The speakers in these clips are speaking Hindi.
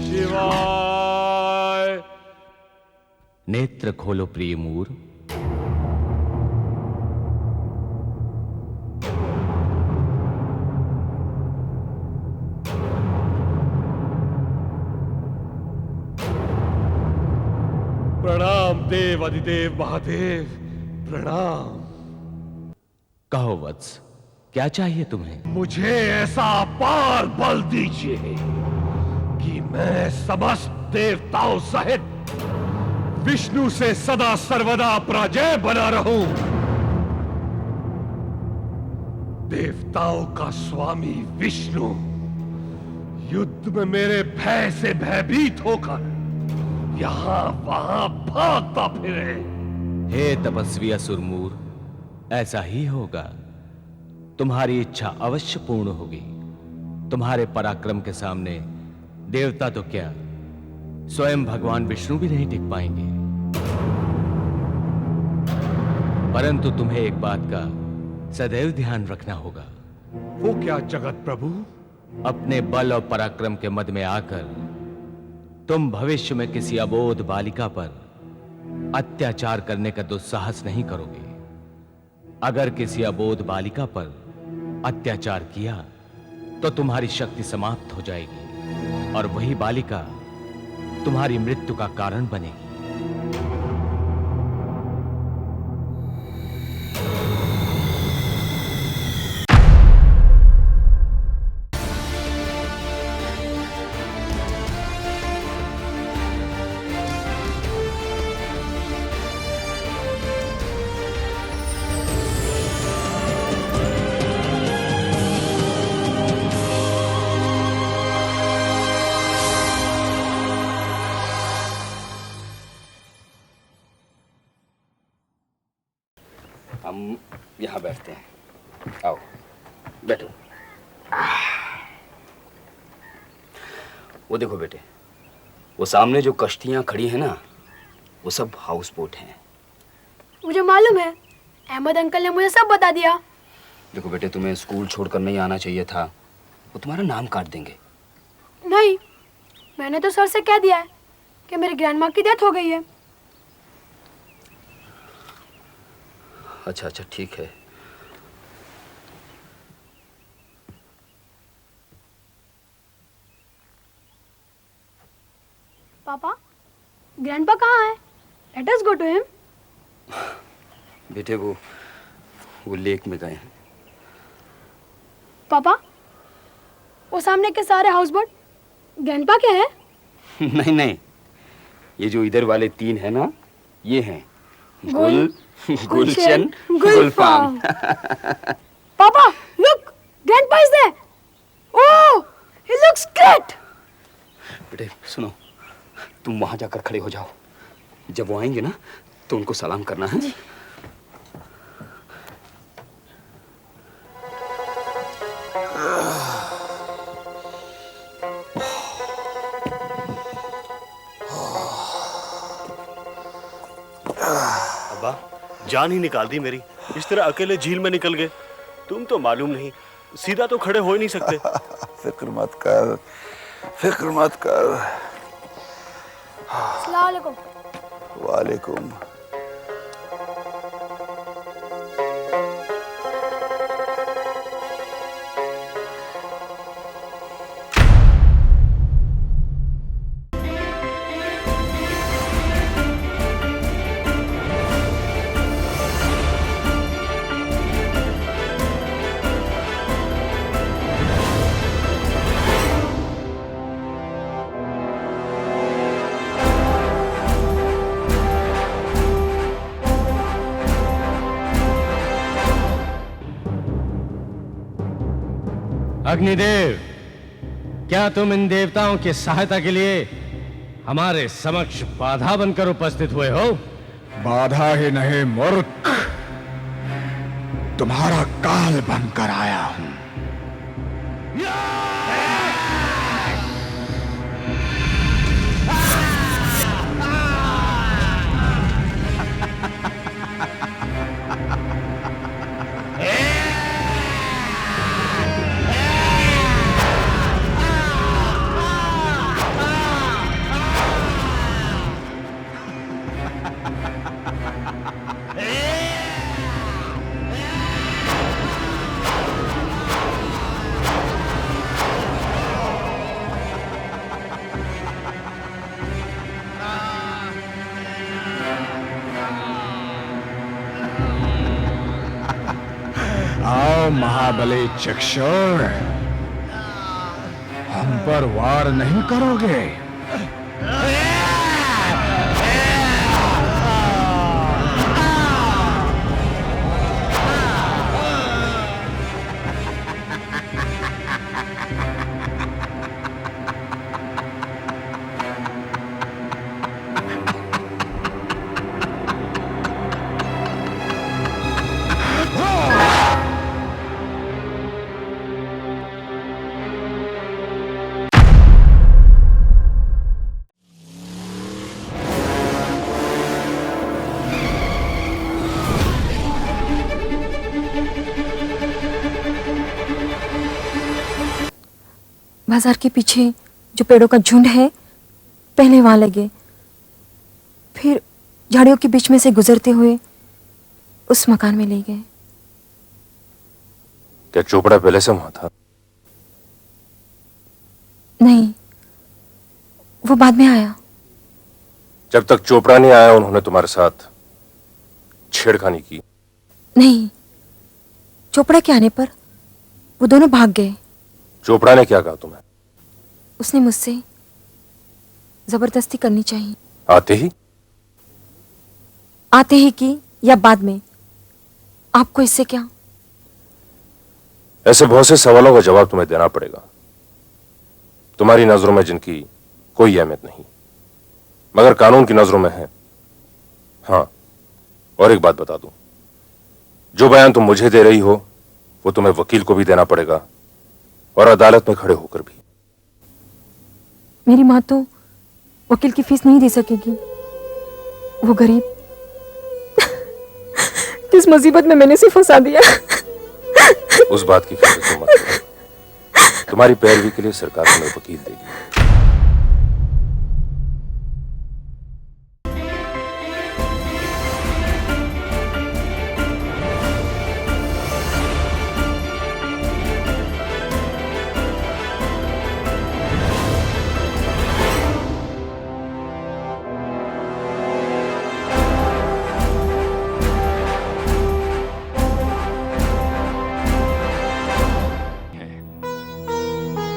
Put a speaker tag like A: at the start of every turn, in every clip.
A: शिवाय।
B: नेत्र खोलो प्रिय मूर।
A: प्रणाम देव अधिदेव महादेव, प्रणाम।
B: कहो वत्स, क्या चाहिए तुम्हें?
A: मुझे ऐसा अपार बल दीजिए कि मैं समस्त देवताओं सहित विष्णु से सदा सर्वदा पराजय बना रहूं। देवताओं का स्वामी विष्णु युद्ध में मेरे भय से भयभीत होकर यहां वहां भागता फिरे।
B: हे तपस्वी असुरमूर, ऐसा ही होगा। तुम्हारी इच्छा अवश्य पूर्ण होगी। तुम्हारे पराक्रम के सामने देवता तो क्या, स्वयं भगवान विष्णु भी नहीं टिक पाएंगे। परंतु तुम्हें एक बात का सदैव ध्यान रखना होगा।
A: वो क्या जगत प्रभु?
B: अपने बल और पराक्रम के मद में आकर तुम भविष्य में किसी अबोध बालिका पर अत्याचार करने का दुस्साहस नहीं करोगे। अगर किसी अबोध बालिका पर अत्याचार किया तो तुम्हारी शक्ति समाप्त हो जाएगी और वही बालिका तुम्हारी मृत्यु का कारण बनेगी।
C: हम यहाँ बैठते हैं। आओ बैठो। वो देखो बेटे, वो सामने जो कश्तियाँ खड़ी हैं ना, वो सब हाउस बोट हैं।
D: मुझे मालूम है, अहमद अंकल ने मुझे सब बता दिया।
C: देखो बेटे, तुम्हें स्कूल छोड़कर नहीं आना चाहिए था। वो तुम्हारा नाम काट देंगे।
D: नहीं, मैंने तो सर से कह दिया है कि मेरी ग्रैंडमा की डेथ हो गई है।
C: अच्छा अच्छा, ठीक है।
D: पापा, ग्रैंडपा कहाँ है? Let us go to him.
C: बेटे वो लेक में गए हैं।
D: पापा, वो सामने के सारे हाउस बोट ग्रैंडपा के हैं?
C: नहीं नहीं, ये जो इधर वाले 3 हैं ना, ये हैं गुलशन, गुलफाम।
D: पापा, look, grandpa is there. Oh, he looks great.
C: बेटे सुनो, तुम वहां जाकर खड़े हो जाओ। जब वो आएंगे ना तो उनको सलाम करना है।
E: अब्बा, जान ही निकाल दी मेरी। इस तरह अकेले झील में निकल गए। तुम तो मालूम नहीं, सीधा तो खड़े हो ही नहीं सकते।
F: फिक्र मत कर, फिक्र मत कर।
D: अस्सलाम वालेकुम।
F: वालेकुम।
B: अग्निदेव, क्या तुम इन देवताओं की सहायता के लिए हमारे समक्ष बाधा बनकर उपस्थित हुए हो?
F: बाधा ही नहीं मूर्ख, तुम्हारा काल बनकर आया हूं। महाबली चक्षुर, हम पर वार नहीं करोगे?
D: बाजार के पीछे जो पेड़ों का झुंड है, पहले वहां लगे, फिर झाड़ियों के बीच में से गुजरते हुए उस मकान में ले गए।
G: क्या चोपड़ा पहले से वहां था?
D: नहीं, वो बाद में आया।
G: जब तक चोपड़ा नहीं आया उन्होंने तुम्हारे साथ छेड़खानी की?
D: नहीं, चोपड़ा के आने पर वो दोनों भाग गए।
G: चोपड़ा ने क्या कहा तुम्हें?
D: उसने मुझसे जबरदस्ती करनी चाहिए।
G: आते ही
D: की या बाद में, आपको इससे क्या?
G: ऐसे बहुत से सवालों का जवाब तुम्हें देना पड़ेगा। तुम्हारी नजरों में जिनकी कोई अहमियत नहीं, मगर कानून की नजरों में है। हाँ, और एक बात बता दूं, जो बयान तुम मुझे दे रही हो वो तुम्हें वकील को भी देना पड़ेगा, और अदालत में खड़े होकर भी।
D: मेरी माँ तो वकील की फीस नहीं दे सकेगी। वो गरीब, किस मुसीबत में मैंने उसे फंसा दिया।
G: उस बात की फिक्र तुम मत करो। तुम्हारी पैरवी के लिए सरकार तुम्हें वकील देगी।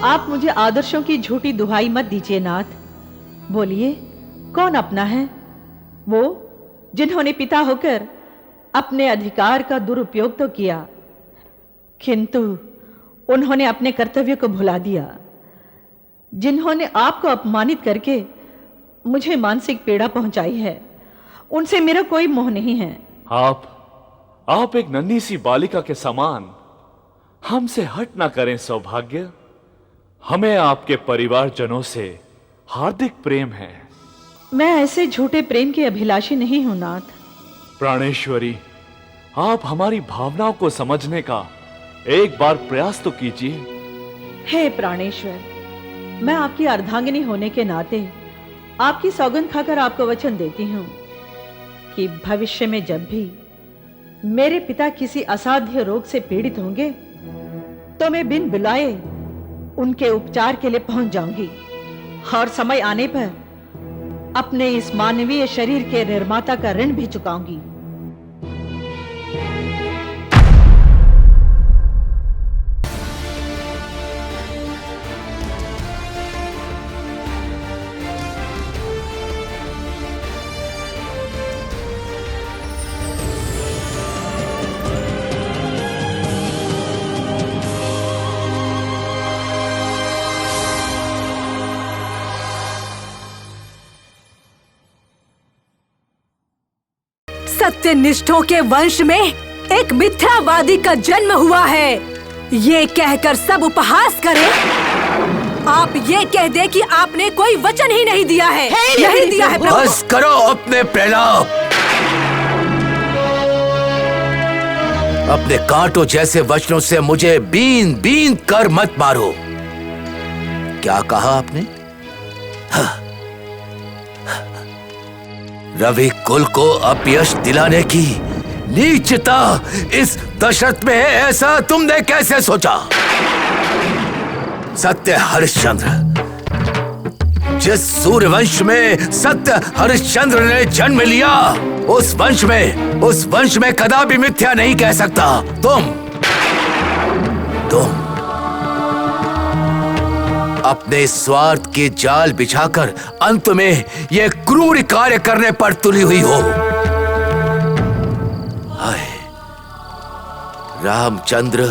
H: आप मुझे आदर्शों की झूठी दुहाई मत दीजिए नाथ। बोलिए, कौन अपना है? वो जिन्होंने पिता होकर अपने अधिकार का दुरुपयोग तो किया, किंतु उन्होंने अपने कर्तव्य को भुला दिया। जिन्होंने आपको अपमानित करके मुझे मानसिक पीड़ा पहुंचाई है, उनसे मेरा कोई मोह नहीं है।
A: आप एक नन्ही सी बालिका के समान हमसे हट ना करें सौभाग्य। हमें आपके परिवारजनों से हार्दिक प्रेम है।
H: मैं ऐसे झूठे प्रेम के अभिलाषी नहीं हूं नाथ।
A: प्राणेश्वरी, आप हमारी भावनाओं को समझने का एक बार प्रयास तो कीजिए।
H: हे प्राणेश्वर, मैं आपकी अर्धांगिनी होने के नाते आपकी सौगंध खाकर आपको वचन देती हूं कि भविष्य में जब भी मेरे पिता किसी असाध्य रोग से पीड़ित होंगे तो मैं बिन बुलाए उनके उपचार के लिए पहुंच जाऊंगी, और समय आने पर अपने इस मानवीय शरीर के निर्माता का ऋण भी चुकाऊंगी।
I: सत्यनिष्ठों के वंश में एक मिथ्यावादी का जन्म हुआ है, ये कहकर सब उपहास करें। आप ये कह दे कि आपने कोई वचन ही नहीं दिया है। नहीं दिया है प्रभु।
J: बस करो अपने प्रलाप। अपने कांटों जैसे वचनों से मुझे बीन बीन कर मत मारो। क्या कहा आपने? रवि कुल को अपयश दिलाने की नीचता इस दशरथ में है, ऐसा तुमने कैसे सोचा? सत्य हरिश्चंद्र, जिस सूर्यवंश में सत्य हरिश्चंद्र ने जन्म लिया, उस वंश में कदापि मिथ्या नहीं कह सकता। तुम अपने स्वार्थ के जाल बिछाकर अंत में यह क्रूर कार्य करने पर तुली हुई हो। हाय रामचंद्र,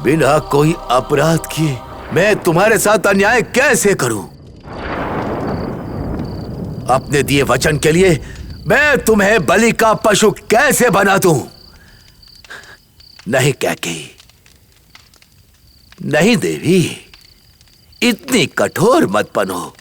J: बिना कोई अपराध किए मैं तुम्हारे साथ अन्याय कैसे करूं? अपने दिए वचन के लिए मैं तुम्हें बलि का पशु कैसे बना दूं? नहीं कैकेयी, नहीं देवी, इतनी कठोर मत बनो।